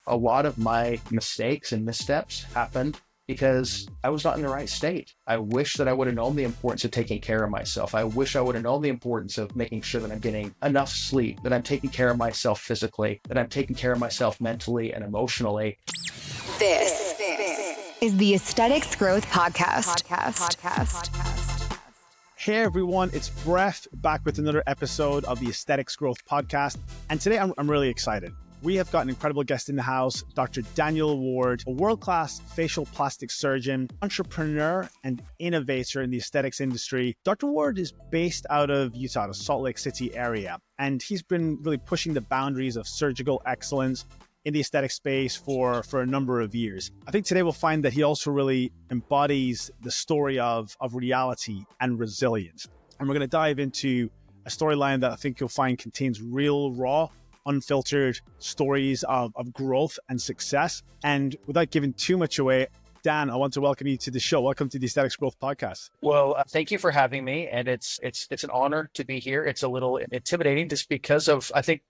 A lot of my mistakes and missteps happened because I was not in the right state. I wish that I would have known the importance of taking care of myself. I wish I would have known the importance of making sure that I'm getting enough sleep, that I'm taking care of myself physically, that I'm taking care of myself mentally and emotionally. This is the Aesthetics Growth Podcast. Hey everyone, it's Bref back with another episode of the Aesthetics Growth Podcast. And today I'm really excited. We have got an incredible guest in the house, Dr. Daniel Ward, a world-class facial plastic surgeon, entrepreneur, and innovator in the aesthetics industry. Dr. Ward is based out of Utah, the Salt Lake City area, and he's been really pushing the boundaries of surgical excellence in the aesthetic space for a number of years. I think today we'll find that he also really embodies the story of reality and resilience. And we're going to dive into a storyline that I think you'll find contains real, raw, unfiltered stories of growth and success. And without giving too much away, Dan, I want to welcome you to the show. Welcome to the Aesthetics Growth Podcast. Well, thank you for having me. And it's an honor to be here. It's a little intimidating just because of, I think,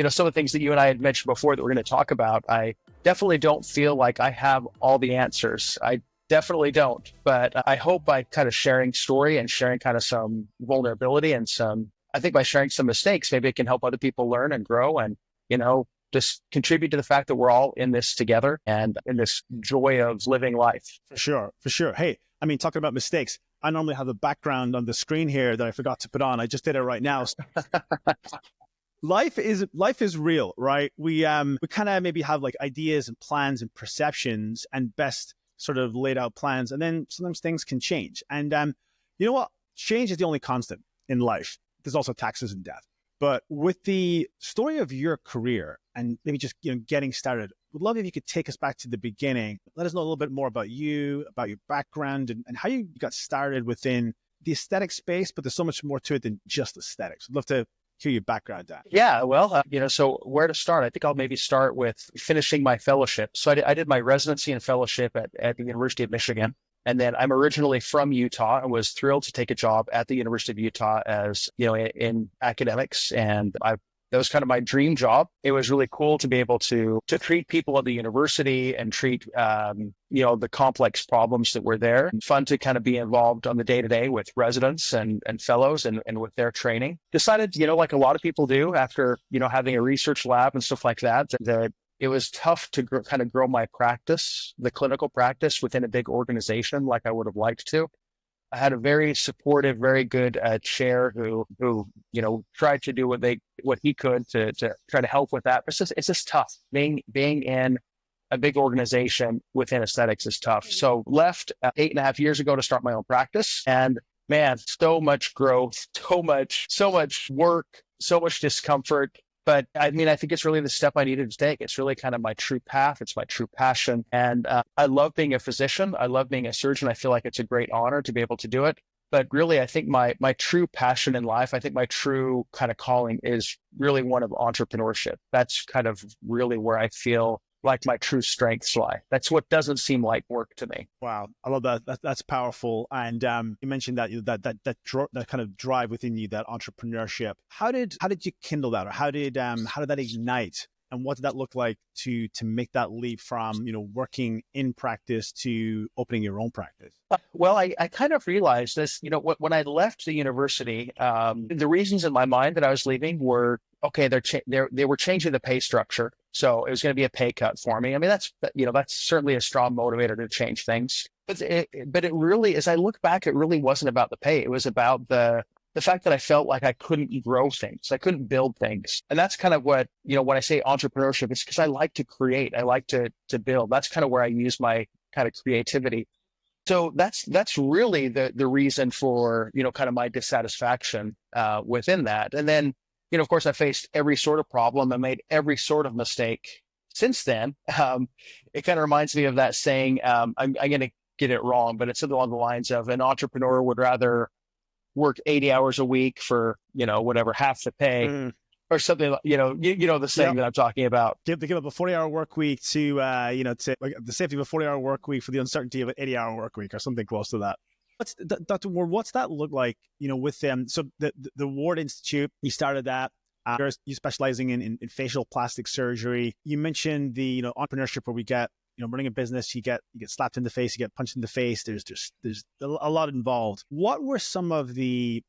some of the things that you and I had mentioned before that we're going to talk about. I definitely don't feel like I have all the answers. I definitely don't. But I hope by kind of sharing story and sharing kind of some vulnerability and I think by sharing some mistakes, maybe it can help other people learn and grow and, just contribute to the fact that we're all in this together and in this joy of living life. For sure. Hey, talking about mistakes, I normally have a background on the screen here that I forgot to put on. I just did it right now. Life is real, right? We kind of maybe have like ideas and plans and perceptions and best sort of laid out plans. And then sometimes things can change. And you know what? Change is the only constant in life. There's also taxes and death. But with the story of your career and maybe just getting started, would love if you could take us back to the beginning. Let us know a little bit more about you, about your background, and how you got started within the aesthetic space. But there's so much more to it than just aesthetics. I'd love to hear your background, Dan. Yeah, well, so where to start? I think I'll maybe start with finishing my fellowship. So I did my residency and fellowship at the University of Michigan. And then I'm originally from Utah and was thrilled to take a job at the University of Utah as, in academics. And that was kind of my dream job. It was really cool to be able to treat people at the university and treat, the complex problems that were there. And fun to kind of be involved on the day-to-day with residents and fellows and with their training. Decided, like a lot of people do after, having a research lab and stuff like that, that it was tough to kind of grow my practice, the clinical practice within a big organization like I would have liked to. I had a very supportive, very good chair who tried to do what he could to try to help with that. But it's just tough. Being in a big organization within aesthetics is tough. So left 8.5 years ago to start my own practice, and man, so much growth, so much work, so much discomfort. But I think it's really the step I needed to take. It's really kind of my true path. It's my true passion. And I love being a physician. I love being a surgeon. I feel like it's a great honor to be able to do it. But really, I think my true passion in life, I think my true kind of calling is really one of entrepreneurship. That's kind of really where I feel like my true strengths lie. That's what doesn't seem like work to me. Wow, I love that. That's powerful. And you mentioned that that kind of drive within you, that entrepreneurship. How did you kindle that, or how did that ignite? And what did that look like to make that leap from working in practice to opening your own practice? Well, I kind of realized this. When I left the university, the reasons in my mind that I was leaving were okay. They were changing the pay structure. So it was going to be a pay cut for me. That's certainly a strong motivator to change things. But it really, as I look back, it really wasn't about the pay. It was about the fact that I felt like I couldn't grow things. I couldn't build things. And that's kind of what, when I say entrepreneurship, it's because I like to create. I like to build. That's kind of where I use my kind of creativity. So that's really the reason for, kind of my dissatisfaction within that. And then, of course, I faced every sort of problem and made every sort of mistake since then. It kind of reminds me of that saying, I'm going to get it wrong, but it's something along the lines of an entrepreneur would rather work 80 hours a week for, whatever, half the pay or something, the saying that I'm talking about. Give up a 40-hour work week to like the safety of a 40-hour work week for the uncertainty of an 80-hour work week or something close to that. Dr. Ward, what's that look like, with them? So the Ward Institute, you started that. You specializing in facial plastic surgery. You mentioned the entrepreneurship where we get running a business, you get slapped in the face, you get punched in the face. There's a lot involved. What were some of the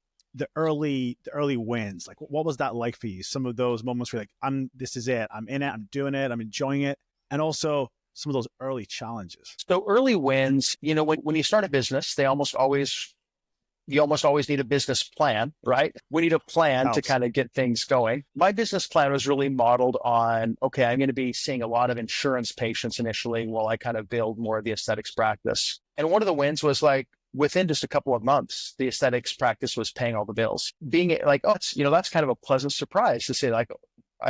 early wins? Like, what was that like for you? Some of those moments where this is it, I'm in it, I'm doing it, I'm enjoying it, and also some of those early challenges. So early wins, when you start a business, you almost always need a business plan, right? We need a plan to kind of get things going. My business plan was really modeled on, okay, I'm going to be seeing a lot of insurance patients initially while I kind of build more of the aesthetics practice. And one of the wins was like, within just a couple of months, the aesthetics practice was paying all the bills. Being like, that's kind of a pleasant surprise to say, like,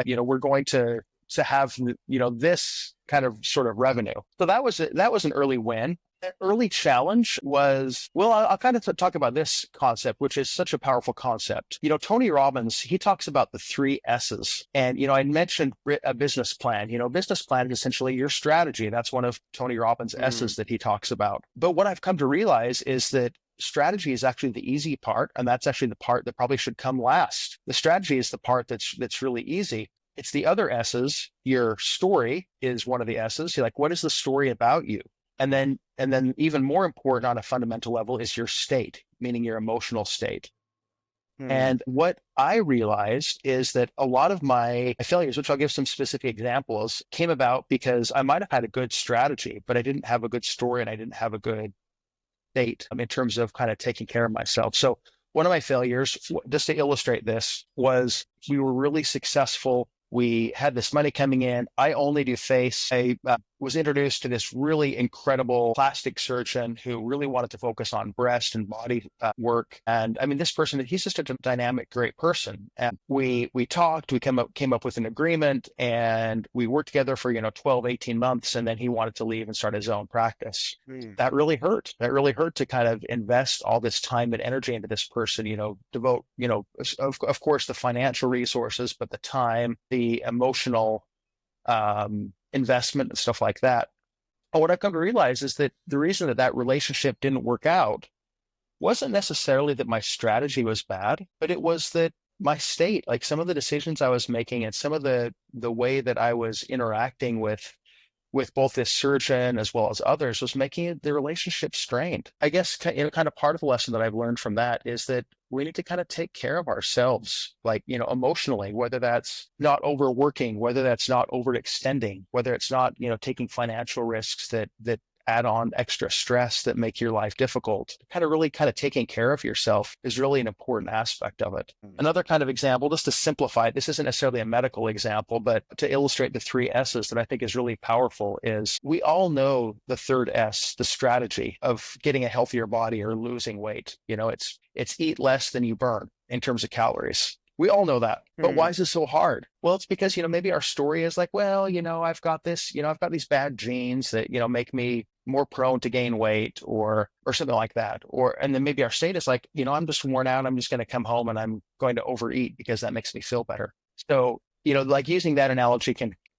we're going to have, this kind of sort of revenue. So that was an early win. An early challenge was, I'll kind of talk about this concept, which is such a powerful concept. Tony Robbins, he talks about the 3 S's. And, I mentioned a business plan. Business plan is essentially your strategy. That's one of Tony Robbins' S's that he talks about. But what I've come to realize is that strategy is actually the easy part. And that's actually the part that probably should come last. The strategy is the part that's really easy. It's the other S's. Your story is one of the S's. You're like, what is the story about you? And then even more important on a fundamental level is your state, meaning your emotional state. And what I realized is that a lot of my failures, which I'll give some specific examples, came about because I might have had a good strategy, but I didn't have a good story and I didn't have a good state in terms of kind of taking care of myself. So one of my failures, just to illustrate this, was we were really successful. We had this money coming in. I only do face. I was introduced to this really incredible plastic surgeon who really wanted to focus on breast and body work. And I mean, this person, he's just a dynamic, great person. And we talked, we came up with an agreement, and we worked together for, 12, 18 months. And then he wanted to leave and start his own practice. That really hurt. That really hurt to kind of invest all this time and energy into this person, devote, of course, the financial resources, but the time, the emotional investment and stuff like that. And what I've come to realize is that the reason that relationship didn't work out wasn't necessarily that my strategy was bad, but it was that my state, like some of the decisions I was making and some of the way that I was interacting with both this surgeon as well as others was making the relationship strained. I guess kind of part of the lesson that I've learned from that is that we need to kind of take care of ourselves, like, emotionally, whether that's not overworking, whether that's not overextending, whether it's not, taking financial risks that add on extra stress that make your life difficult. Really taking care of yourself is really an important aspect of it. Another kind of example, just to simplify it, this isn't necessarily a medical example, but to illustrate the 3 S's that I think is really powerful is we all know the third S, the strategy of getting a healthier body or losing weight. It's eat less than you burn in terms of calories. We all know that, but why is it so hard? Well, it's because, maybe our story is like, I've got this, I've got these bad genes that, make me more prone to gain weight or something like that. And then maybe our state is like, I'm just worn out. I'm just going to come home and I'm going to overeat because that makes me feel better. So, like using that analogy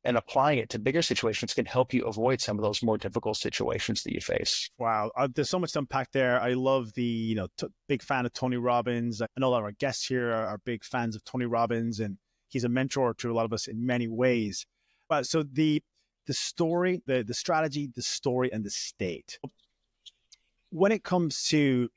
and applying it to bigger situations can help you avoid some of those more difficult situations that you face. Wow. There's so much to unpack there. I love the, big fan of Tony Robbins. I know a lot of our guests here are big fans of Tony Robbins, and he's a mentor to a lot of us in many ways. But so the story, the strategy, the story, and the state. When it comes to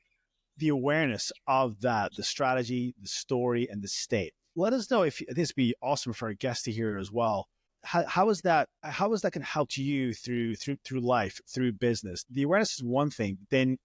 the awareness of that, the strategy, the story, and the state, let us know if this would be awesome for our guests to hear as well. How is that going to help you through life, through business? The awareness is one thing. Then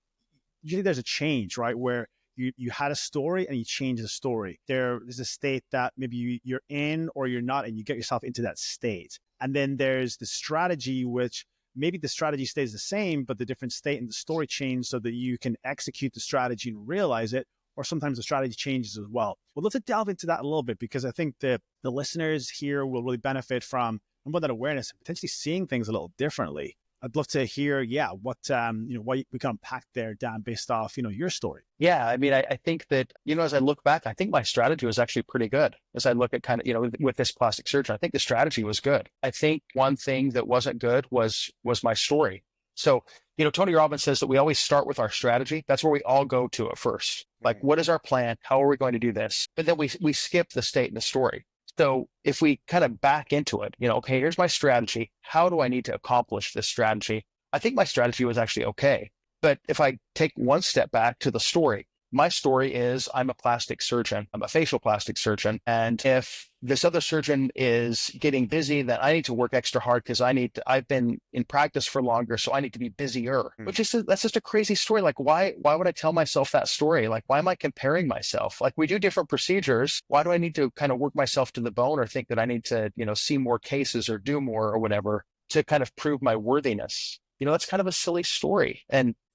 usually there's a change, right? Where you had a story and you change the story. There's a state that maybe you're in or you're not, and you get yourself into that state. And then there's the strategy, which maybe the strategy stays the same, but the different state and the story change so that you can execute the strategy and realize it. Or sometimes the strategy changes as well. We'd love to delve into that a little bit, because I think the listeners here will really benefit from that awareness and potentially seeing things a little differently. I'd love to hear, what we can unpack there, Dan, based off, your story. Yeah. I mean, I think that, as I look back, I think my strategy was actually pretty good. As I look at kind of, with this plastic surgeon, I think the strategy was good. I think one thing that wasn't good was my story. So, Tony Robbins says that we always start with our strategy. That's where we all go to at first. Like, what is our plan? How are we going to do this? But then we skip the state and the story. So if we kind of back into it, okay, here's my strategy. How do I need to accomplish this strategy? I think my strategy was actually okay. But if I take one step back to the story, my story is I'm a plastic surgeon. I'm a facial plastic surgeon. And if this other surgeon is getting busy, then I need to work extra hard because I've been in practice for longer. So I need to be busier, that's just a crazy story. Like, why would I tell myself that story? Like, why am I comparing myself? Like, we do different procedures. Why do I need to kind of work myself to the bone or think that I need to, see more cases or do more or whatever to kind of prove my worthiness? That's kind of a silly story.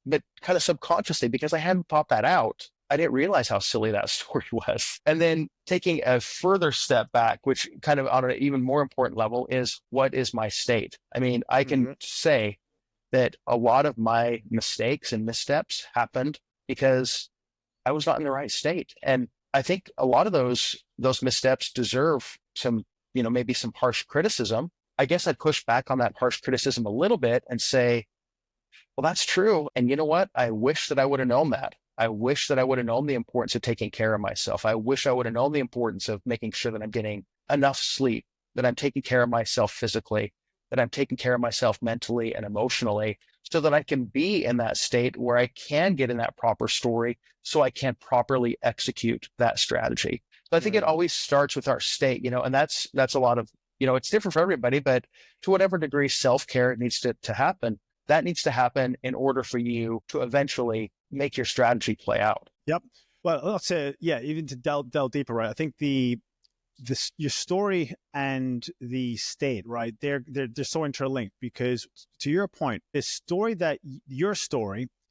But kind of subconsciously, because I hadn't thought that out, I didn't realize how silly that story was. And then taking a further step back, which kind of on an even more important level is, what is my state? I mean, I can say that a lot of my mistakes and missteps happened because I was not in the right state. And I think a lot of those missteps deserve some, maybe some harsh criticism. I guess I'd push back on that harsh criticism a little bit and say, well, that's true. And you know what? I wish that I would have known that. I wish that I would have known the importance of taking care of myself. I wish I would have known the importance of making sure that I'm getting enough sleep, that I'm taking care of myself physically, that I'm taking care of myself mentally and emotionally, so that I can be in that state where I can get in that proper story so I can properly execute that strategy. So I think it always starts with our state, and that's a lot of, it's different for everybody, but to whatever degree self-care needs to happen, that needs to happen in order for you to eventually make your strategy play out. Yep. Well, let's say, even to delve deeper, right? I think your story and the state, right? They're so interlinked, because to your point, your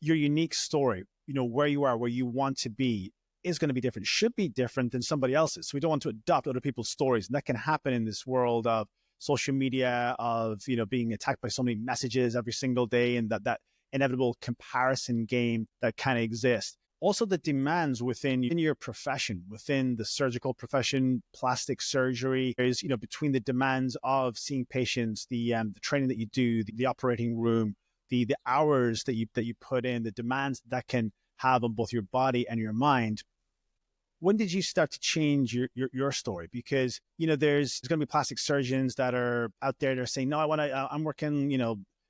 unique story, where you are, where you want to be, is going to be different, should be different than somebody else's. So we don't want to adopt other people's stories. And that can happen in this world of social media, of, being attacked by so many messages every single day, and that inevitable comparison game that kind of exists. Also, the demands within your profession, within the surgical profession, plastic surgery, is, between the demands of seeing patients, the training that you do, the operating room, the hours that you put in, the demands that can have on both your body and your mind. When did you start to change your story? Because, there's going to be plastic surgeons that are out there that are saying, no, I'm working,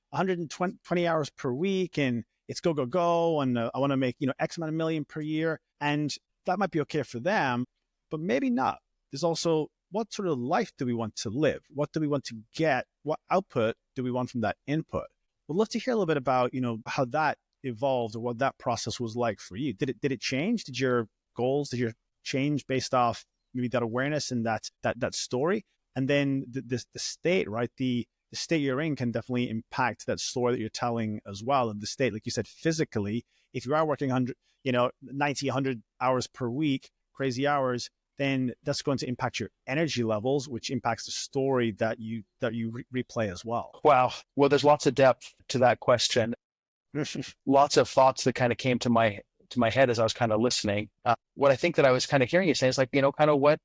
120 hours per week, and it's go, and I want to make, X amount of million per year. And that might be okay for them, but maybe not. There's also, what sort of life do we want to live? What do we want to get? What output do we want from that input? We'd love to hear a little bit about, how that evolved, or what that process was like for you. Did it change? Did your goals, did you change based off maybe that awareness and that story? And then the state, right? The state you're in can definitely impact that story that you're telling as well. And the state, like you said, physically, if you are working 90, 100 hours per week, crazy hours, then that's going to impact your energy levels, which impacts the story that you replay as well. Wow. Well, there's lots of depth to that question. Lots of thoughts that kind of came to my head as I was kind of listening. What I think that I was kind of hearing you say is, like, kind of what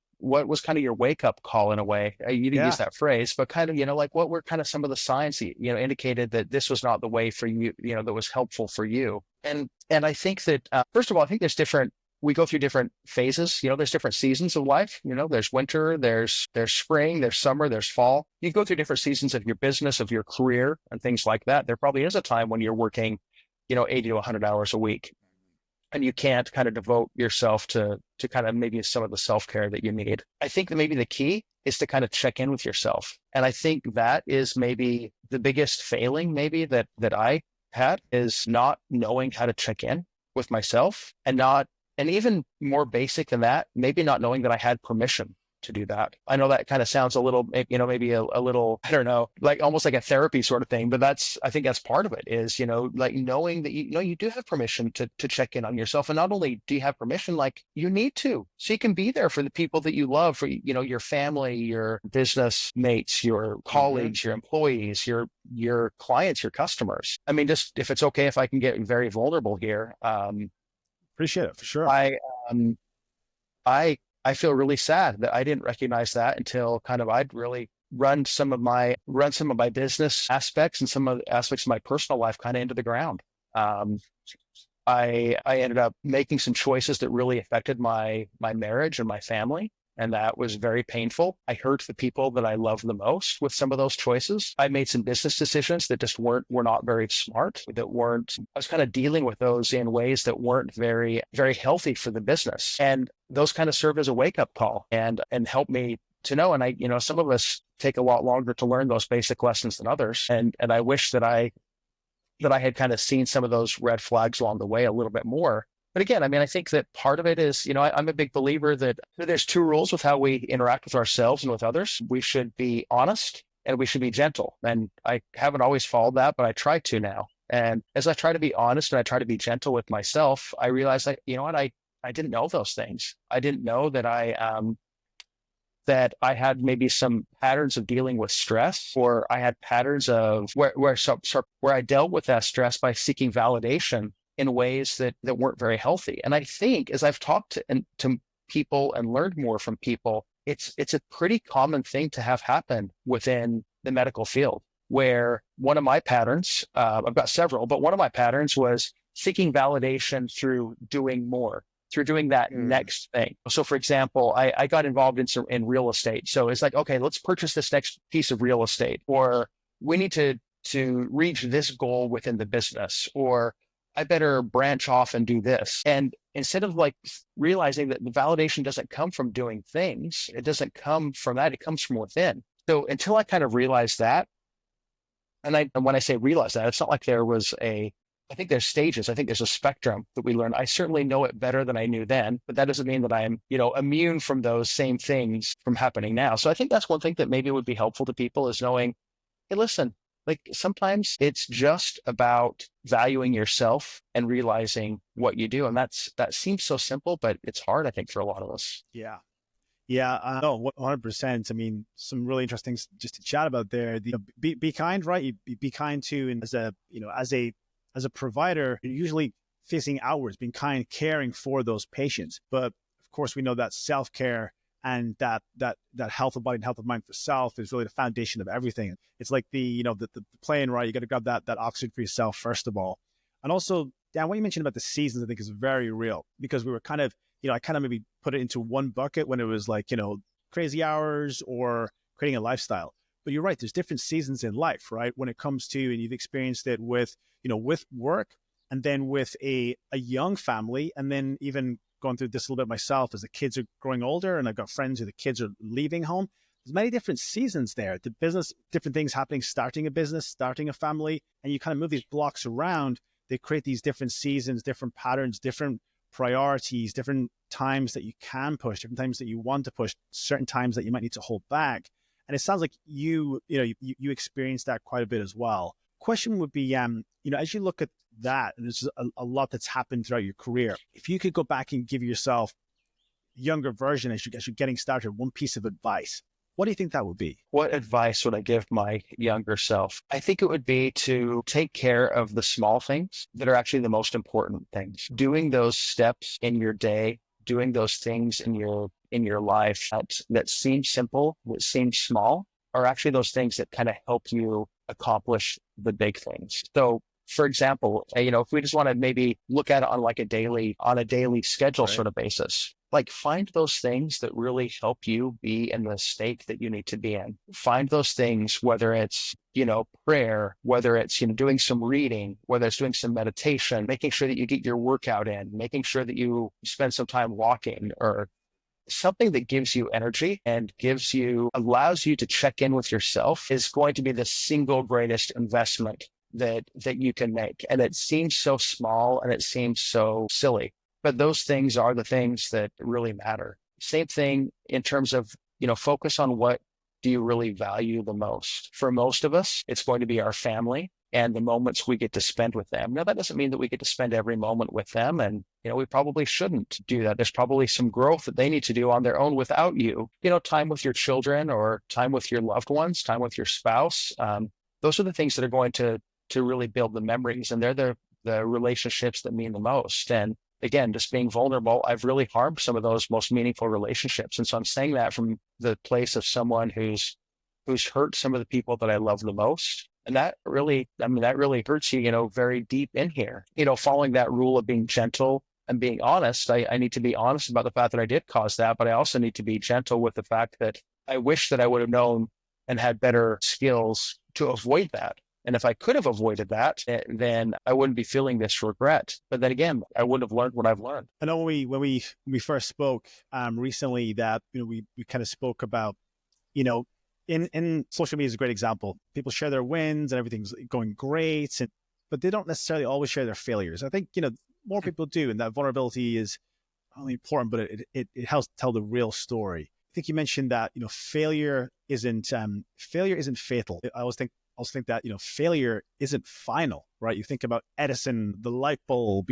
was kind of your wake up call in a way. You didn't use that phrase, but kind of, like, what were kind of some of the signs that, indicated that this was not the way for you, that was helpful for you. And I think that, first of all, I think we go through different phases, there's different seasons of life, there's winter, there's spring, there's summer, there's fall. You go through different seasons of your business, of your career and things like that. There probably is a time when you're working, 80 to 100 hours a week, and you can't kind of devote yourself to kind of maybe some of the self-care that you need. I think that maybe the key is to kind of check in with yourself. And I think that is maybe the biggest failing maybe that I had, is not knowing how to check in with myself, and even more basic than that, maybe not knowing that I had permission to do that. I know that kind of sounds a little, maybe a little, I don't know, like almost like a therapy sort of thing, but I think that's part of it, is, like knowing that, you do have permission to check in on yourself. And not only do you have permission, like, you need to, so you can be there for the people that you love, for, your family, your business mates, your colleagues, your employees, your clients, your customers. I mean, just, if it's okay, if I can get very vulnerable here, appreciate it, for sure. I feel really sad that I didn't recognize that until kind of I'd really run some of my business aspects and some of the aspects of my personal life kind of into the ground. I ended up making some choices that really affected my marriage and my family. And that was very painful. I hurt the people that I love the most with some of those choices. I made some business decisions that just were not very smart, I was kind of dealing with those in ways that weren't very, very healthy for the business. And those kind of served as a wake-up call and helped me to know. And some of us take a lot longer to learn those basic lessons than others. And I wish that I had kind of seen some of those red flags along the way a little bit more. But again, I think that part of it is, I'm a big believer that there's two rules with how we interact with ourselves and with others. We should be honest and we should be gentle. And I haven't always followed that, but I try to now. And as I try to be honest and I try to be gentle with myself, I realize I didn't know those things. I didn't know that that I had maybe some patterns of dealing with stress, or I had patterns of where I dealt with that stress by seeking validation in ways that weren't very healthy. And I think as I've talked to people and learned more from people, it's a pretty common thing to have happen within the medical field, where one of my patterns, I've got several, but one of my patterns was seeking validation through doing more, through doing that next thing. So for example, I got involved in real estate. So it's like, okay, let's purchase this next piece of real estate, or we need to reach this goal within the business, or I better branch off and do this. And instead of like realizing that the validation doesn't come from doing things, it doesn't come from that, it comes from within. So until I kind of realized that, and when I say realize that, it's not like I think there's stages. I think there's a spectrum that we learn. I certainly know it better than I knew then, but that doesn't mean that I'm, immune from those same things from happening now. So I think that's one thing that maybe would be helpful to people is knowing, hey, listen, like sometimes it's just about valuing yourself and realizing what you do. And that seems so simple, but it's hard, I think, for a lot of us. Yeah. Yeah, no, 100%. Some really interesting just to chat about there. Be kind, right? You be kind to, and as a provider, you're usually facing outwards, being kind, caring for those patients. But of course, we know that self-care and that health of body and health of mind for self is really the foundation of everything. It's like the plane, right? You got to grab that oxygen for yourself first of all. And also, Dan, what you mentioned about the seasons, I think is very real, because we were kind of, I kind of maybe put it into one bucket when it was like, crazy hours or creating a lifestyle. But you're right, there's different seasons in life, right? When it comes to, and you've experienced it with, with work, and then with a young family, and then even going through this a little bit myself as the kids are growing older, and I've got friends who the kids are leaving home. There's many different seasons there. The business, different things happening, starting a business, starting a family, and you kind of move these blocks around. They create these different seasons, different patterns, different priorities, different times that you can push, different times that you want to push, certain times that you might need to hold back. And it sounds like you experienced that quite a bit as well. Question would be, as you look at that, and there's a lot that's happened throughout your career, if you could go back and give yourself a younger version as you're getting started, one piece of advice, what do you think that would be? What advice would I give my younger self? I think it would be to take care of the small things that are actually the most important things. Doing those steps in your day, doing those things in your life that seem simple, that seem small, are actually those things that kind of help you accomplish the big things. So for example, if we just want to maybe look at it on a daily schedule sort of basis, like find those things that really help you be in the state that you need to be in. Find those things, whether it's, prayer, whether it's, doing some reading, whether it's doing some meditation, making sure that you get your workout in, making sure that you spend some time walking, or something that gives you energy and allows you to check in with yourself is going to be the single greatest investment that you can make. And it seems so small and it seems so silly, but those things are the things that really matter. Same thing in terms of, focus on what do you really value the most. For most of us, it's going to be our family and the moments we get to spend with them. Now, that doesn't mean that we get to spend every moment with them. And, we probably shouldn't do that. There's probably some growth that they need to do on their own without you. Time with your children or time with your loved ones, time with your spouse. Those are the things that are going to really build the memories, and they're the relationships that mean the most. And again, just being vulnerable, I've really harmed some of those most meaningful relationships. And so I'm saying that from the place of someone who's hurt some of the people that I love the most. And that really hurts you, very deep in here, following that rule of being gentle I'm being honest, I need to be honest about the fact that I did cause that, but I also need to be gentle with the fact that I wish that I would have known and had better skills to avoid that. And if I could have avoided that, then I wouldn't be feeling this regret. But then again, I wouldn't have learned what I've learned. I know when we first spoke recently that we kind of spoke about in social media is a great example. People share their wins and everything's going great, but they don't necessarily always share their failures. I think more people do, and that vulnerability is not only important, but it helps tell the real story. I think you mentioned that failure isn't fatal. I always think that failure isn't final, right? You think about Edison, the light bulb,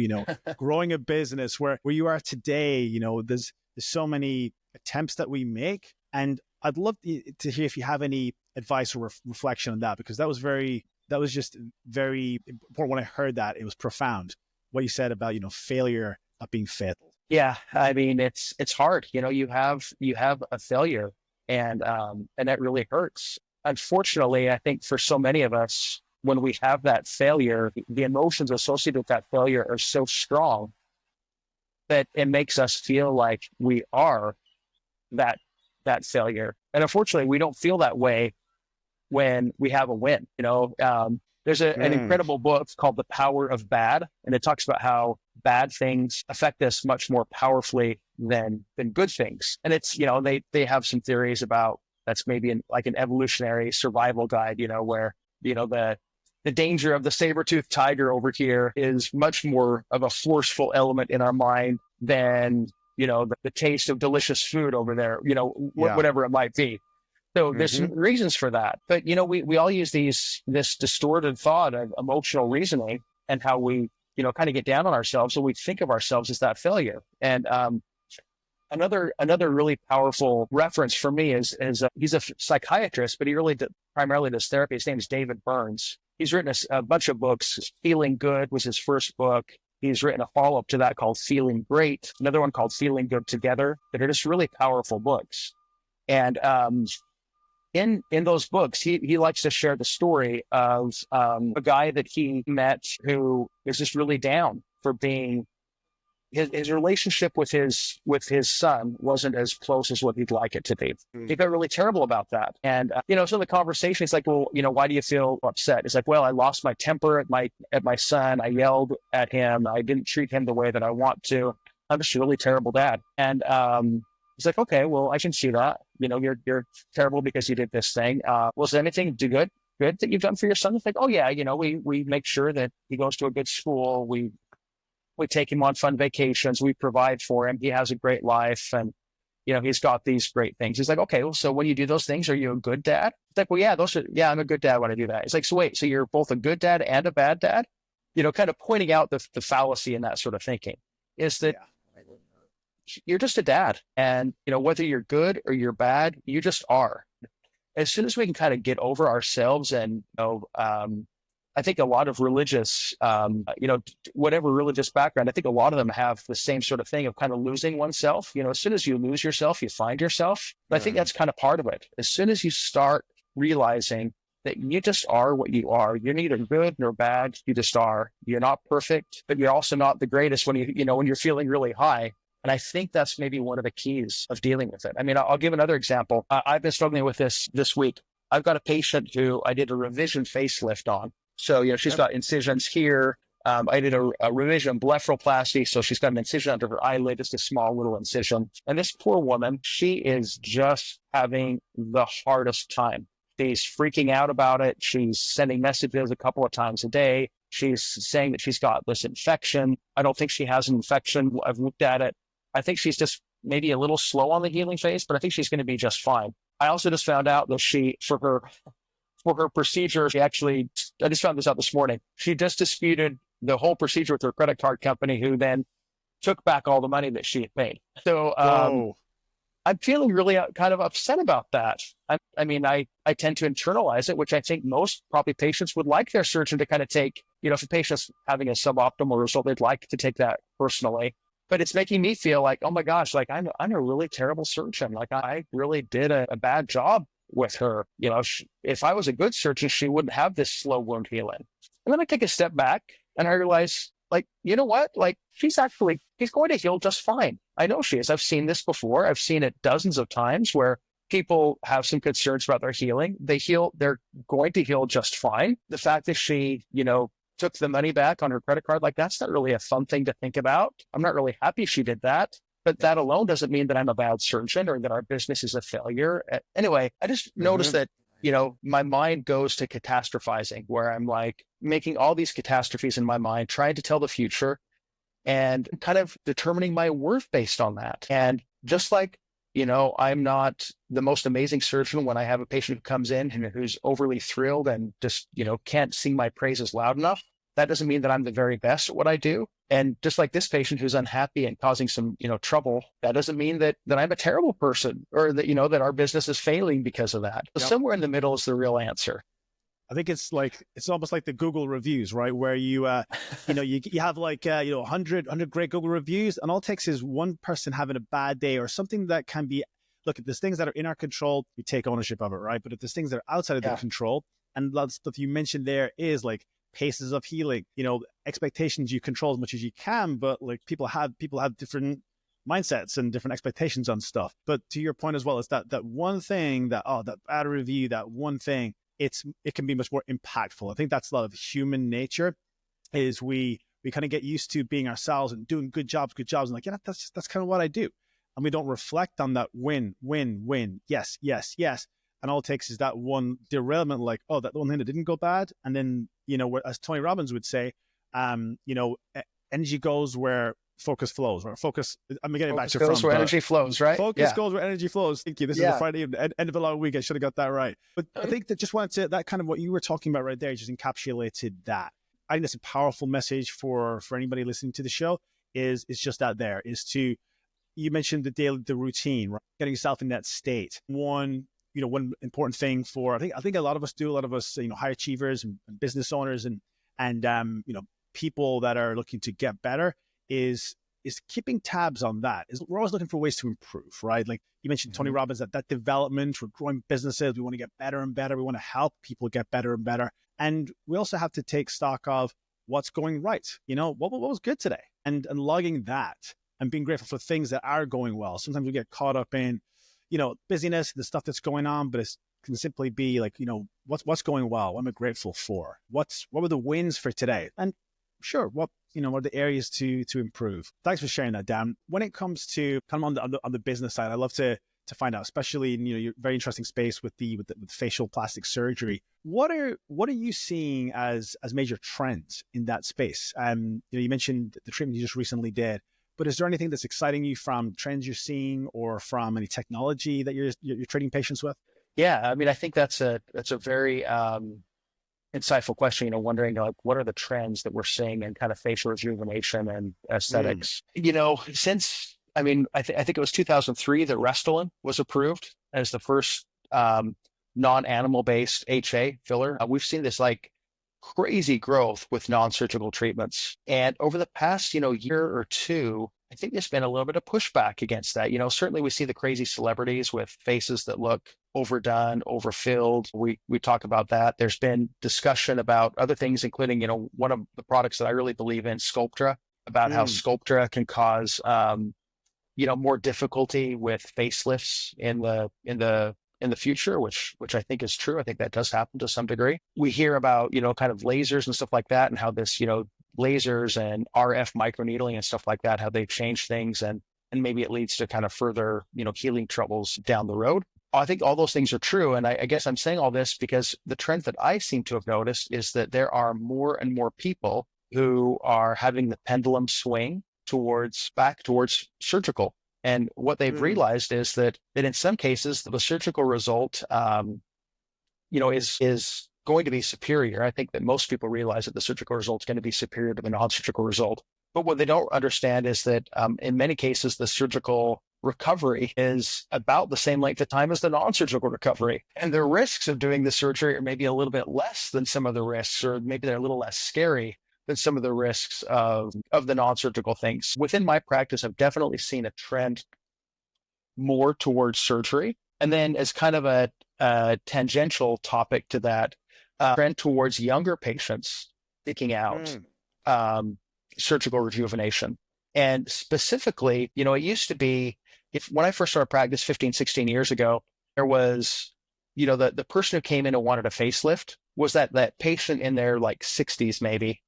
growing a business where you are today. There's so many attempts that we make, and I'd love to hear if you have any advice or reflection on that, because that was just very important. When I heard that, it was profound what you said about failure not being fatal. Yeah, I mean it's hard. You have a failure, and that really hurts. Unfortunately, I think for so many of us, when we have that failure, the emotions associated with that failure are so strong that it makes us feel like we are that failure. And unfortunately, we don't feel that way when we have a win. There's an incredible book called The Power of Bad, and it talks about how bad things affect us much more powerfully than good things. And it's, they have some theories about that's maybe like an evolutionary survival guide, where, the danger of the saber-toothed tiger over here is much more of a forceful element in our mind than, the taste of delicious food over there, whatever it might be. So there's some reasons for that. But, we all use this distorted thought of emotional reasoning and how we, kind of get down on ourselves. So we think of ourselves as that failure. And another really powerful reference for me is he's a psychiatrist, but he really primarily does therapy. His name is David Burns. He's written a bunch of books. Feeling Good was his first book. He's written a follow-up to that called Feeling Great, another one called Feeling Good Together, that are just really powerful books. And in those books, he likes to share the story of a guy that he met who is just really down for being his relationship with his son wasn't as close as what he'd like it to be. He got really terrible about that. And so the conversation, he's like, well, why do you feel upset? It's like, well, I lost my temper at my son. I yelled at him. I didn't treat him the way that I want to. I'm just a really terrible dad. And he's like, okay, well, I can see that. You're terrible because you did this thing. Was there anything good that you've done for your son? It's like, oh yeah, we make sure that he goes to a good school. We take him on fun vacations. We provide for him. He has a great life, and he's got these great things. He's like, okay, well, so when you do those things, are you a good dad? It's like, well, yeah, I'm a good dad when I do that. It's like, so wait, so you're both a good dad and a bad dad? Kind of pointing out the fallacy in that sort of thinking is that you're just a dad, and whether you're good or you're bad, you just are. As soon as we can kind of get over ourselves, and I think a lot of religious, whatever religious background, I think a lot of them have the same sort of thing of kind of losing oneself. As soon as you lose yourself, you find yourself. But I think that's kind of part of it. As soon as you start realizing that you just are what you are, you're neither good nor bad, you just are. You're not perfect, but you're also not the greatest when when you're feeling really high. And I think that's maybe one of the keys of dealing with it. I mean, I'll give another example. I've been struggling with this week. I've got a patient who I did a revision facelift on. So, she's got incisions here. I did a revision blepharoplasty. So she's got an incision under her eyelid, just a small little incision. And this poor woman, she is just having the hardest time. She's freaking out about it. She's sending messages a couple of times a day. She's saying that she's got this infection. I don't think she has an infection. I've looked at it. I think she's just maybe a little slow on the healing phase, but I think she's going to be just fine. I also just found out that for her procedure, I just found this out this morning. She just disputed the whole procedure with her credit card company, who then took back all the money that she had paid. So I'm feeling really kind of upset about that. I mean, I tend to internalize it, which I think most probably patients would like their surgeon to kind of take, if a patient's having a suboptimal result, they'd like to take that personally. But it's making me feel like, oh my gosh, like I'm a really terrible surgeon. Like I really did a bad job with her. If I was a good surgeon, she wouldn't have this slow wound healing. And then I take a step back and I realize like, you know what? Like, she's going to heal just fine. I know she is. I've seen this before. I've seen it dozens of times where people have some concerns about their healing. They're going to heal just fine. The fact that she, took the money back on her credit card, like, that's not really a fun thing to think about. I'm not really happy she did that. But that alone doesn't mean that I'm a bad surgeon or that our business is a failure. Anyway, I just noticed that, my mind goes to catastrophizing, where I'm like making all these catastrophes in my mind, trying to tell the future and kind of determining my worth based on that. And just like, I'm not the most amazing surgeon when I have a patient who comes in and who's overly thrilled and just, can't sing my praises loud enough. That doesn't mean that I'm the very best at what I do. And just like this patient who's unhappy and causing some, trouble, that doesn't mean that I'm a terrible person or that, that our business is failing because of that. Yep. Somewhere in the middle is the real answer. I think it's almost like the Google reviews, right? Where you have 100 great Google reviews, and all it takes is one person having a bad day or something that can be, look, if there's things that are in our control, we take ownership of it, right? But if there's things that are outside of their control, and that stuff you mentioned there is like paces of healing, expectations you control as much as you can, but like people have different mindsets and different expectations on stuff. But to your point as well, it's that one thing that bad review, that one thing, it can be much more impactful. I think that's a lot of human nature, is we kind of get used to being ourselves and doing good jobs and like, that's kind of what I do. And we don't reflect on that win, yes. And all it takes is that one derailment, like, that one thing that didn't go bad. And then, as Tony Robbins would say, energy goes where focus flows, or focus. I'm getting back to goes where energy flows, right? Focus goes where energy flows. Thank you. This is the Friday, end of a long week. I should have got that right. But I think that that kind of what you were talking about right there just encapsulated that. I think that's a powerful message for anybody listening to the show. Is just that there is to, you mentioned the routine, right? Getting yourself in that state. One important thing for, I think a lot of us, high achievers and business owners and people that are looking to get better is keeping tabs on that. We're always looking for ways to improve, right? Like you mentioned, Tony Robbins, that development, we're growing businesses. We want to get better and better. We want to help people get better and better. And we also have to take stock of what's going right. What was good today, and logging that and being grateful for things that are going well. Sometimes we get caught up in, busyness, the stuff that's going on, but it can simply be like, what's going well? What am I grateful for? What were the wins for today? And sure, what are the areas to improve? Thanks for sharing that, Dan. When it comes to kind of on the business side, I'd love to find out, especially in your very interesting space with facial plastic surgery. What are you seeing as major trends in that space? You mentioned the treatment you just recently did, but is there anything that's exciting you from trends you're seeing or from any technology that you're treating patients with? Yeah, I mean, I think that's a very insightful question, wondering like, what are the trends that we're seeing in kind of facial rejuvenation and aesthetics? Since, I think it was 2003 that Restylane was approved as the first non-animal based HA filler. We've seen this like crazy growth with non-surgical treatments. And over the past, year or two, I think there's been a little bit of pushback against that. Certainly we see the crazy celebrities with faces that look overdone, overfilled. We talk about that. There's been discussion about other things, including, one of the products that I really believe in, Sculptra, about how Sculptra can cause, more difficulty with facelifts in the future, which I think is true. I think that does happen to some degree. We hear about, kind of lasers and stuff like that, and how this, lasers and RF microneedling and stuff like that, how they've changed things, and maybe it leads to kind of further, healing troubles down the road. I think all those things are true. And I guess I'm saying all this because the trend that I seem to have noticed is that there are more and more people who are having the pendulum swing back towards surgical. And what they've realized is that in some cases, the surgical result, is going to be superior. I think that most people realize that the surgical result is going to be superior to the non-surgical result. But what they don't understand is that in many cases, the surgical recovery is about the same length of time as the non-surgical recovery. And the risks of doing the surgery are maybe a little bit less than some of the risks, or maybe they're a little less scary than some of the risks of the non-surgical things. Within my practice, I've definitely seen a trend more towards surgery. And then as kind of a tangential topic to that, trend towards younger patients seeking out surgical rejuvenation. And specifically, it used to be, when I first started practice 15, 16 years ago, there was, the person who came in and wanted a facelift was that patient in their like 60s maybe,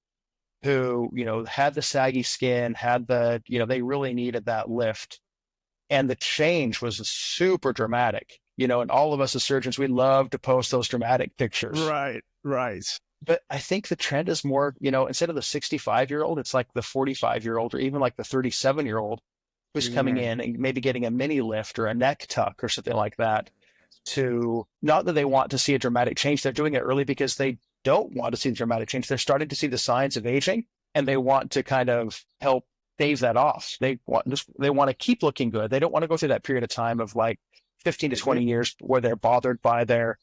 who, had the saggy skin, had they really needed that lift. And the change was super dramatic, and all of us as surgeons, we love to post those dramatic pictures. Right. But I think the trend is more, instead of the 65-year-old, it's like the 45-year-old or even like the 37-year-old who's coming in and maybe getting a mini lift or a neck tuck or something like that, to not that they want to see a dramatic change. They're doing it early because they don't want to see the dramatic change. They're starting to see the signs of aging, and they want to kind of help stave that off. They want to keep looking good. They don't want to go through that period of time of like 15 to 20 years where they're bothered by their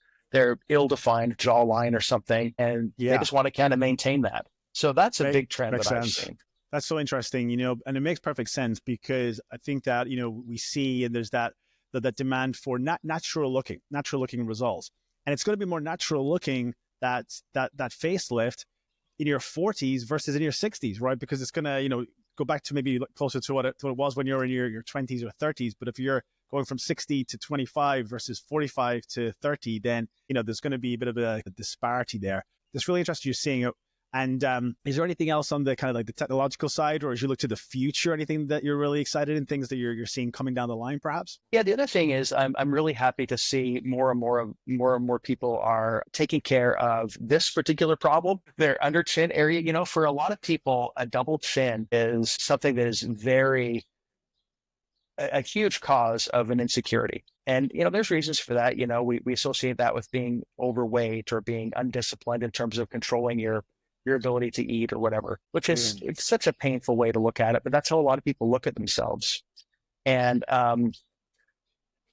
ill-defined jawline or something, and they just want to kind of maintain that. So that's a big trend that I've seen. That's so interesting, and it makes perfect sense, because I think that, we see, and there's that demand for natural looking results. And it's going to be more natural looking, that facelift in your 40s versus in your 60s, right? Because it's going to, go back to maybe closer to what it was when you're in your 20s or 30s. But if you're going from 60 to 25 versus 45 to 30, then, there's going to be a bit of a disparity there. It's really interesting you're seeing it. And is there anything else on the kind of like the technological side, or as you look to the future, anything that you're really excited in, things that you're seeing coming down the line, perhaps? Yeah, the other thing is I'm really happy to see more and more people are taking care of this particular problem, their under chin area. For a lot of people, a double chin is something that is a huge cause of an insecurity. And, there's reasons for that. We associate that with being overweight or being undisciplined in terms of controlling your ability to eat or whatever, which is it's such a painful way to look at it, but that's how a lot of people look at themselves. And, when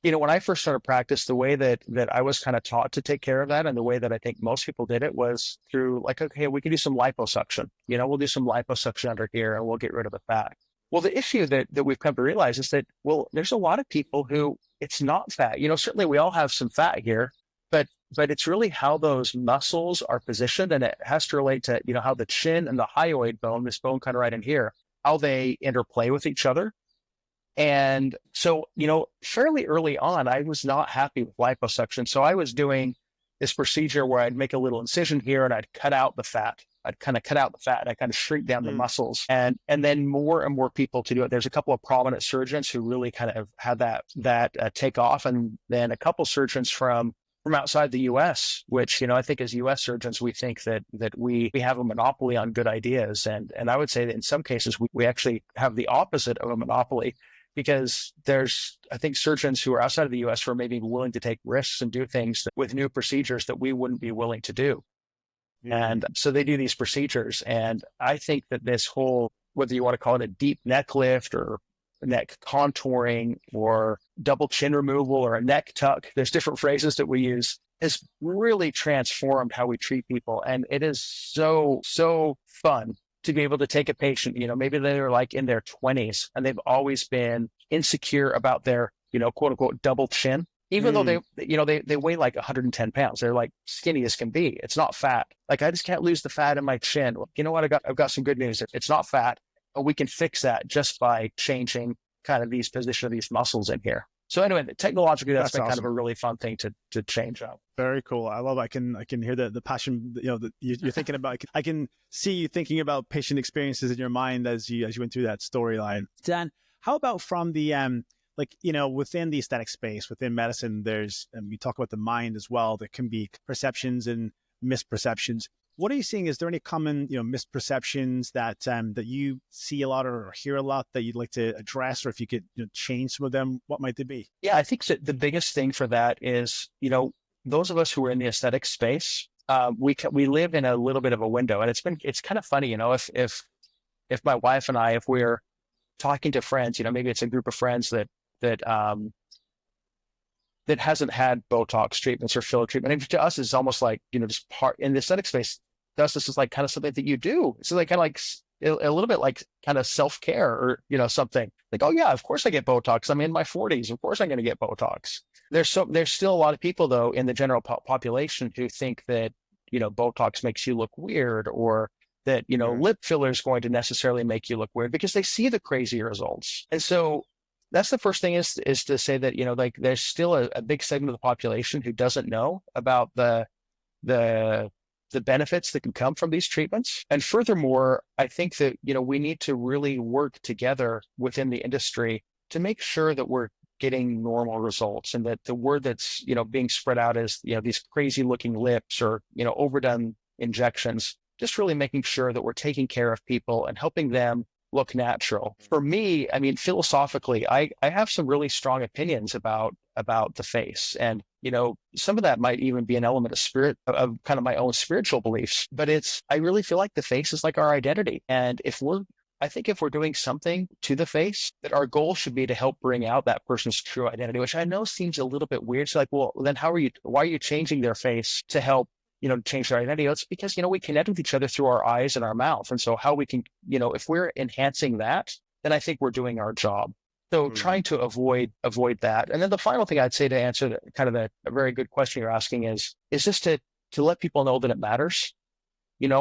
I first started practice, the way that I was kind of taught to take care of that, and the way that I think most people did it, was through like, okay, we can do some liposuction. We'll do some liposuction under here and we'll get rid of the fat. Well, the issue that we've come to realize is that, there's a lot of people who it's not fat. Certainly we all have some fat here, but it's really how those muscles are positioned, and it has to relate to, how the chin and the hyoid bone, this bone kind of right in here, how they interplay with each other. And so, fairly early on, I was not happy with liposuction. So I was doing this procedure where I'd make a little incision here and I'd cut out the fat. I'd kind of cut out the fat and I kind of shrink down the muscles, and then more and more people to do it. There's a couple of prominent surgeons who really kind of had that take off. And then a couple surgeons from outside the US, which, I think as US surgeons, we think that we have a monopoly on good ideas. And I would say that in some cases, we actually have the opposite of a monopoly, because there's, I think, surgeons who are outside of the US who are maybe willing to take risks and do things with new procedures that we wouldn't be willing to do. And so they do these procedures. And I think that this whole, whether you want to call it a deep neck lift or neck contouring or double chin removal or a neck tuck, there's different phrases that we use, has really transformed how we treat people. And it is so fun to be able to take a patient, maybe they're like in their 20s and they've always been insecure about their, quote unquote, double chin. Even though they weigh like 110 pounds, they're like skinny as can be. It's not fat. Like, I just can't lose the fat in my chin. Well, you know what? I've got some good news. It's not fat, but we can fix that just by changing kind of these position of these muscles in here. So anyway, technologically, that's been awesome. Kind of a really fun thing to change up. Very cool. I love. I can hear the passion. That you're thinking about. I can see you thinking about patient experiences in your mind as you went through that storyline. Dan, how about from the within the aesthetic space, within medicine, we talk about the mind as well. There can be perceptions and misperceptions. What are you seeing? Is there any common, misperceptions that you see a lot or hear a lot that you'd like to address, or if you could change some of them, what might they be? Yeah, I think that the biggest thing for that is, those of us who are in the aesthetic space, we live in a little bit of a window, and it's kind of funny, if my wife and I, if we're talking to friends, maybe it's a group of friends that hasn't had Botox treatments or filler treatment. And to us, it's almost like, just part in the aesthetic space. To us, this is like kind of something that you do. It's like kind of like a little bit like kind of self-care or, something like, oh yeah, of course I get Botox. I'm in my 40s. Of course I'm going to get Botox. There's still a lot of people though in the general population who think that, Botox makes you look weird, or that, lip filler is going to necessarily make you look weird because they see the crazy results. And so that's the first thing is to say that, like there's still a big segment of the population who doesn't know about the benefits that can come from these treatments. And furthermore, I think that, we need to really work together within the industry to make sure that we're getting normal results, and that the word that's, being spread out is, these crazy looking lips or, overdone injections, just really making sure that we're taking care of people and helping them look natural. For me, I mean, philosophically, I have some really strong opinions about the face. And, some of that might even be an element of spirit, of kind of my own spiritual beliefs, but I really feel like the face is like our identity. And I think if we're doing something to the face, that our goal should be to help bring out that person's true identity, which I know seems a little bit weird. So like, well, then why are you changing their face to help, change their identity? It's because, we connect with each other through our eyes and our mouth. And so how we can, if we're enhancing that, then I think we're doing our job. So trying to avoid that. And then the final thing I'd say to answer kind of a very good question you're asking is just to let people know that it matters.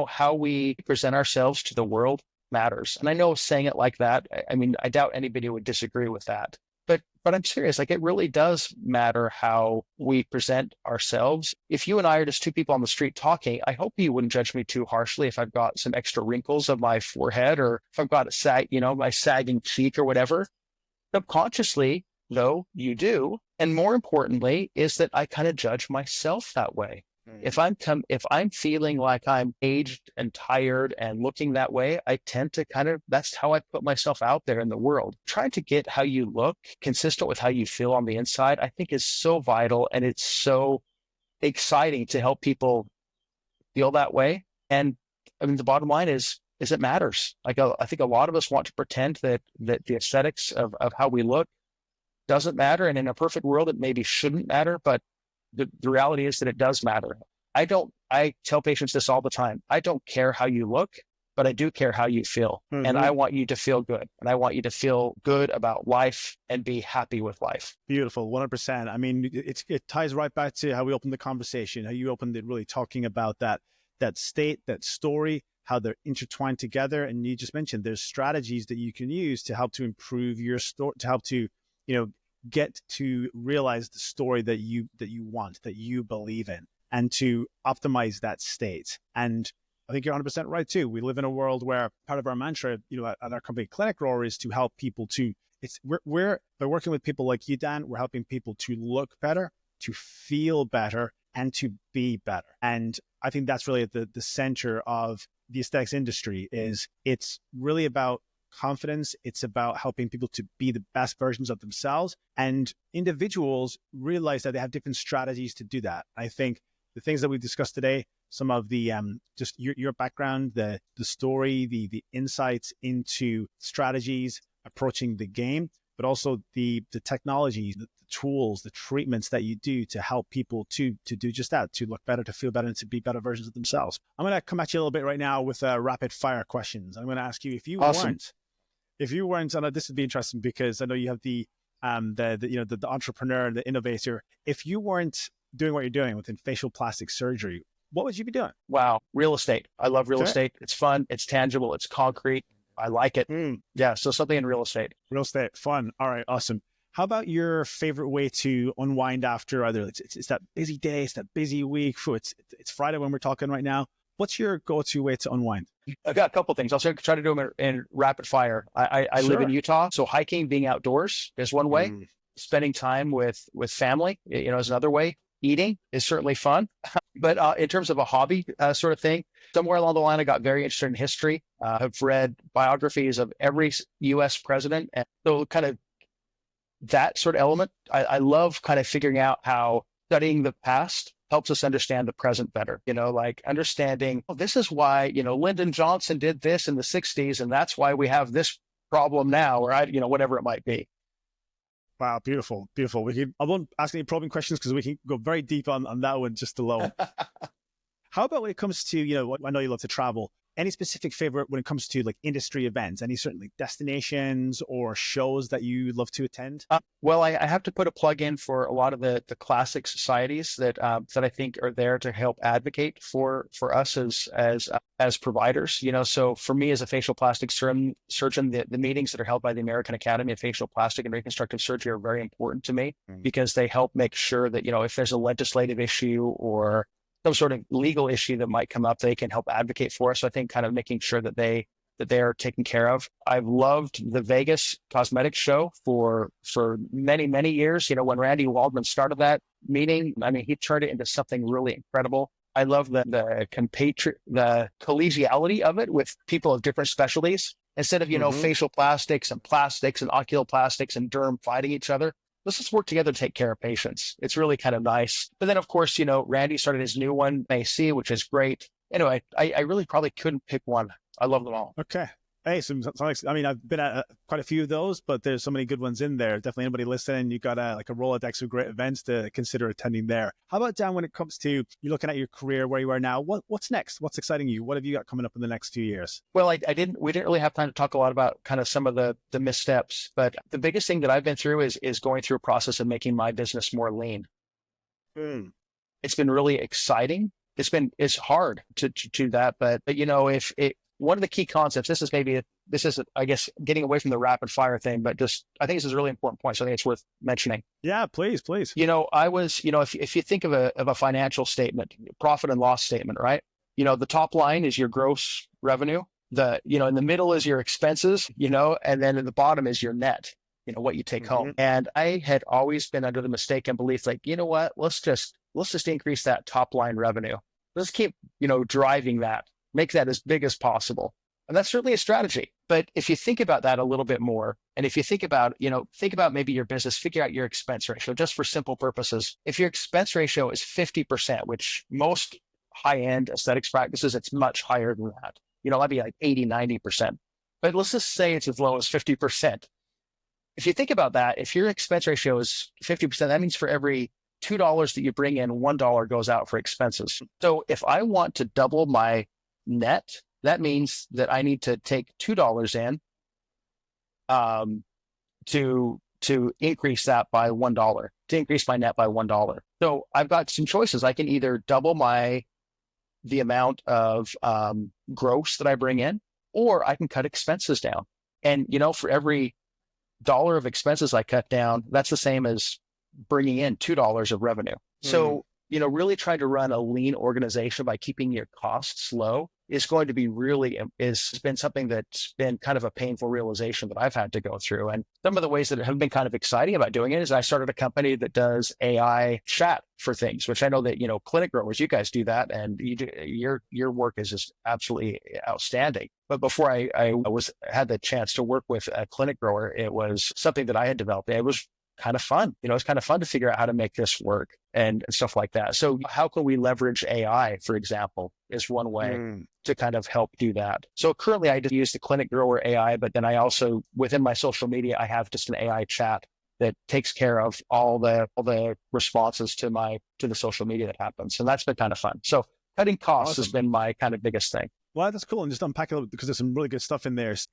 How we present ourselves to the world matters. And I know saying it like that, I mean, I doubt anybody would disagree with that. But I'm serious, like it really does matter how we present ourselves. If you and I are just two people on the street talking, I hope you wouldn't judge me too harshly if I've got some extra wrinkles on my forehead or if I've got my sagging cheek or whatever. Subconsciously, though, you do. And more importantly is that I kind of judge myself that way. If I'm feeling like I'm aged and tired and looking that way, I tend to that's how I put myself out there in the world. Trying to get how you look consistent with how you feel on the inside, I think is so vital. And it's so exciting to help people feel that way. And I mean, the bottom line is it matters. Like I think a lot of us want to pretend that the aesthetics of how we look doesn't matter. And in a perfect world, it maybe shouldn't matter, but the reality is that it does matter. I tell patients this all the time. I don't care how you look, but I do care how you feel. Mm-hmm. And I want you to feel good. And I want you to feel good about life and be happy with life. Beautiful. 100%. I mean, it ties right back to how we opened the conversation, how you opened it really talking about that state, that story, how they're intertwined together. And you just mentioned there's strategies that you can use to help to improve your story, to help to, get to realize the story that you want, that you believe in, and to optimize that state. And I think you're 100% right too. We live in a world where part of our mantra, at our company ClinicGrower is to help people we're by working with people like you, Dan, we're helping people to look better, to feel better, and to be better. And I think that's really at the center of the aesthetics industry. It's really about confidence. It's about helping people to be the best versions of themselves, and individuals realize that they have different strategies to do that. I think the things that we've discussed today, some of the just your background, the story, the insights into strategies, approaching the game, but also the technology, the tools, the treatments that you do to help people to do just that, to look better, to feel better, and to be better versions of themselves. I'm going to come at you a little bit right now with rapid fire questions. I'm going to ask you if you weren't, and this would be interesting because I know you have the entrepreneur, the innovator. If you weren't doing what you're doing within facial plastic surgery, what would you be doing? Wow. Real estate. I love real estate. It's fun. It's tangible. It's concrete. I like it. Yeah. So something in real estate. Real estate. Fun. All right. Awesome. How about your favorite way to unwind after either it's that busy day, it's that busy week. It's Friday when we're talking right now. What's your go-to way to unwind? I've got a couple of things. I'll try to do them in rapid fire. I live in Utah, so hiking, being outdoors is one way. Spending time with family, is another way. Eating is certainly fun. But in terms of a hobby sort of thing, somewhere along the line, I got very interested in history. I've read biographies of every U.S. president. And so kind of that sort of element, I love kind of figuring out how studying the past helps us understand the present better, like understanding, this is why, Lyndon Johnson did this in the 60s, and that's why we have this problem now, or whatever it might be. Wow, beautiful, beautiful. I won't ask any probing questions because we can go very deep on that one just alone. How about when it comes to, I know you love to travel. Any specific favorite when it comes to like industry events? Any certain like destinations or shows that you love to attend? Well, I have to put a plug in for a lot of the classic societies that I think are there to help advocate for us as providers. So for me as a facial plastic surgeon, the meetings that are held by the American Academy of Facial Plastic and Reconstructive Surgery are very important to me because they help make sure that if there's a legislative issue or some sort of legal issue that might come up, they can help advocate for us. So I think kind of making sure that they are taken care of. I've loved the Vegas Cosmetics Show for many, many years. When Randy Waldman started that meeting, I mean, he turned it into something really incredible. I love the collegiality of it with people of different specialties. Instead of, facial plastics and oculoplastics and derm fighting each other, let's just work together to take care of patients. It's really kind of nice. But then, of course, Randy started his new one, AC, which is great. Anyway, I really probably couldn't pick one. I love them all. Okay. Hey, I mean, I've been at quite a few of those, but there's so many good ones in there. Definitely anybody listening, you got a Rolodex of great events to consider attending there. How about, Dan, when it comes to you looking at your career, where you are now, what's next? What's exciting you? What have you got coming up in the next 2 years? Well, we didn't really have time to talk a lot about kind of some of the missteps, but the biggest thing that I've been through is going through a process of making my business more lean. It's been really exciting. It's hard to do that, but one of the key concepts, this is, I guess, getting away from the rapid fire thing, but I think this is a really important point. So I think it's worth mentioning. Yeah, please. I was, if you think of a financial statement, profit and loss statement, right? The top line is your gross revenue. In the middle is your expenses, and then at the bottom is your net, what you take home. And I had always been under the mistaken belief, like, you know what, let's just increase that top line revenue. Let's keep, driving that. Make that as big as possible. And that's certainly a strategy. But if you think about that a little bit more, and if you think about maybe your business, figure out your expense ratio, just for simple purposes. If your expense ratio is 50%, which most high-end aesthetics practices, it's much higher than that. That'd be like 80, 90%. But let's just say it's as low as 50%. If you think about that, if your expense ratio is 50%, that means for every $2 that you bring in, $1 goes out for expenses. So if I want to double my net, that means that I need to take $2 in to increase that by $1, to increase my net by $1. So I've got some choices. I can either double the amount of gross that I bring in, or I can cut expenses down. And for every dollar of expenses I cut down, that's the same as bringing in $2 of revenue. So really trying to run a lean organization by keeping your costs low is going to be has been something that's been kind of a painful realization that I've had to go through. And some of the ways that have been kind of exciting about doing it is I started a company that does AI chat for things, which I know that, ClinicGrowers, you guys do that, and your work is just absolutely outstanding. But before I had the chance to work with a ClinicGrower, it was something that I had developed. It was kind of fun. It's kind of fun to figure out how to make this work and stuff like that. So how can we leverage AI, for example, is one way to kind of help do that. So currently I just use the ClinicGrower AI, but then I also, within my social media, I have just an AI chat that takes care of all the responses to the social media that happens. And that's been kind of fun. So cutting costs has been my kind of biggest thing. Well, that's cool. And just unpack a little bit because there's some really good stuff in there. As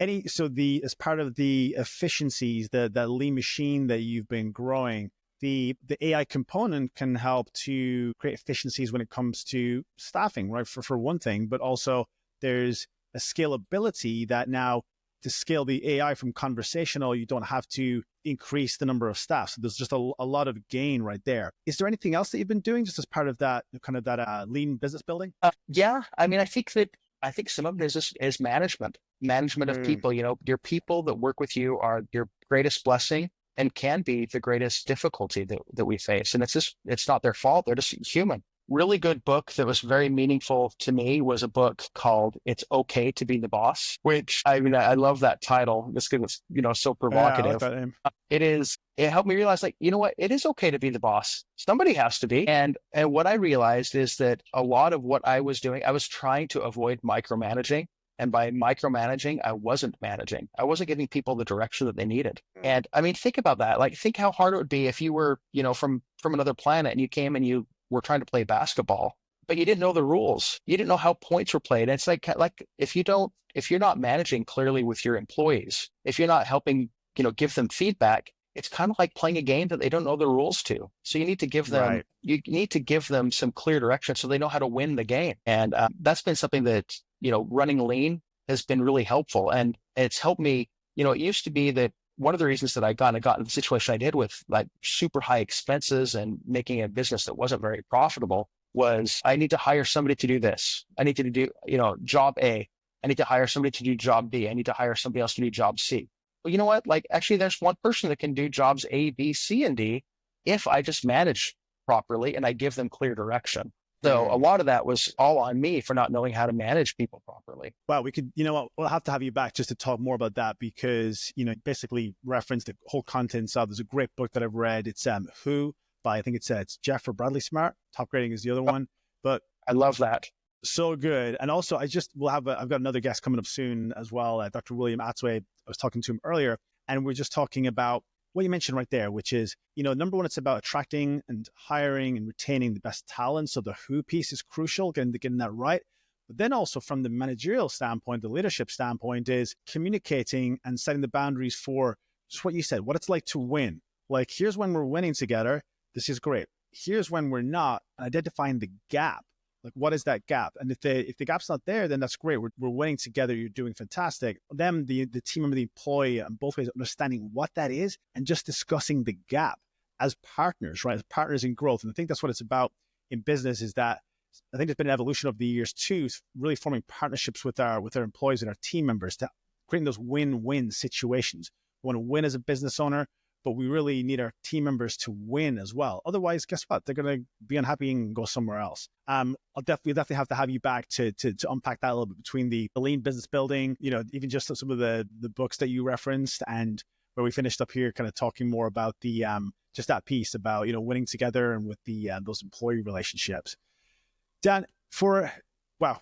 part of the efficiencies, the lean machine that you've been growing, the AI component can help to create efficiencies when it comes to staffing, right? For one thing, but also there's a scalability that now to scale the AI from conversational, you don't have to increase the number of staff. So there's just a lot of gain right there. Is there anything else that you've been doing just as part of that kind of that lean business building? Yeah. I mean, I think some of it is management of people. Your people that work with you are your greatest blessing and can be the greatest difficulty that we face. And it's not their fault. They're just human. Really good book that was very meaningful to me was a book called It's Okay to Be the Boss, which I love that title. This was, so provocative. Yeah, I like that name. It helped me realize, like, what, it is okay to be the boss. Somebody has to be. And what I realized is that a lot of what I was doing, I was trying to avoid micromanaging. And by micromanaging, I wasn't managing. I wasn't giving people the direction that they needed. And I mean, think about that. Like, think how hard it would be if you were, from another planet and you came and you were trying to play basketball. but you didn't know the rules. You didn't know how points were played. And it's like if you're not managing clearly with your employees, if you're not helping, give them feedback, it's kind of like playing a game that they don't know the rules to. So you need to give them, Right. you need to give them some clear direction so they know how to win the game. And that's been something that, running lean has been really helpful. And it's helped me, it used to be that one of the reasons that I got in the situation I did with like super high expenses and making a business that wasn't very profitable was I need to hire somebody to do this. I need to do, job A. I need to hire somebody to do job B. I need to hire somebody else to do job C. Well, you know what? Like actually there's one person that can do jobs A, B, C, and D if I just manage properly and I give them clear direction. So a lot of that was all on me for not knowing how to manage people properly. Well, we could, we'll have to have you back just to talk more about that because, basically reference the whole contents of, there's a great book that I've read. It's Who by, I think it's Jeff or Bradley Smart. Top Grading is the other one, but I love that. So good. And also I've got another guest coming up soon as well. Dr. William Atzway. I was talking to him earlier and we're just talking about what you mentioned right there, which is, number one, it's about attracting and hiring and retaining the best talent. So the who piece is crucial, getting that right. But then also from the managerial standpoint, the leadership standpoint is communicating and setting the boundaries for just what you said, what it's like to win. Like, here's when we're winning together. This is great. Here's when we're not, identifying the gap. Like, what is that gap? And if the gap's not there, then that's great. We're winning together. You're doing fantastic. Them, the team member, the employee, on both ways, understanding what that is and just discussing the gap as partners, right? As partners in growth. And I think that's what it's about in business, is that I think there's been an evolution over the years too, really forming partnerships with our employees and our team members to creating those win-win situations. We want to win as a business owner, but we really need our team members to win as well. Otherwise, guess what? They're going to be unhappy and go somewhere else. We'll definitely have to have you back to unpack that a little bit between the lean business building, even just some of the books that you referenced, and where we finished up here, kind of talking more about the just that piece about winning together and with the those employee relationships. Dan,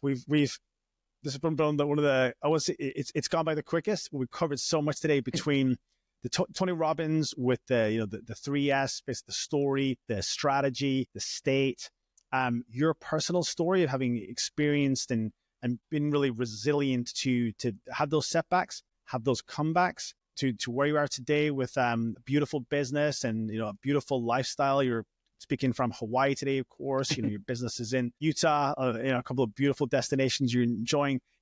we've this has been one of the, I would say it's gone by the quickest. We've covered so much today between the Tony Robbins with the 3S, basically the story, the strategy, the state, your personal story of having experienced and been really resilient to have those setbacks, have those comebacks to where you are today with a beautiful business and a beautiful lifestyle. You're speaking from Hawaii today, of course. Your business is in Utah. A couple of beautiful destinations. You're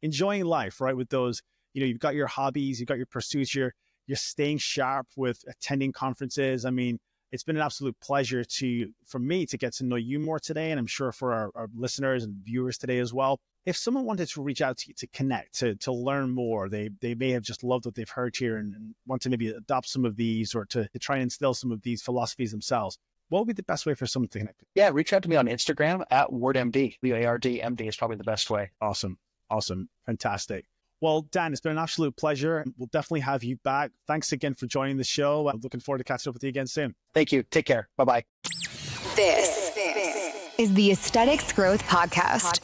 enjoying life, right? With those, you've got your hobbies, you've got your pursuits. You're staying sharp with attending conferences. I mean, it's been an absolute pleasure for me to get to know you more today, and I'm sure for our listeners and viewers today as well. If someone wanted to reach out to you to connect, to learn more, they may have just loved what they've heard here and want to maybe adopt some of these or to try and instill some of these philosophies themselves, what would be the best way for someone to connect? Yeah, reach out to me on Instagram at WardMD. WARDMD is probably the best way. Awesome. Fantastic. Well, Dan, it's been an absolute pleasure. We'll definitely have you back. Thanks again for joining the show. I'm looking forward to catching up with you again soon. Thank you. Take care. Bye-bye. This is the Aesthetics Growth Podcast.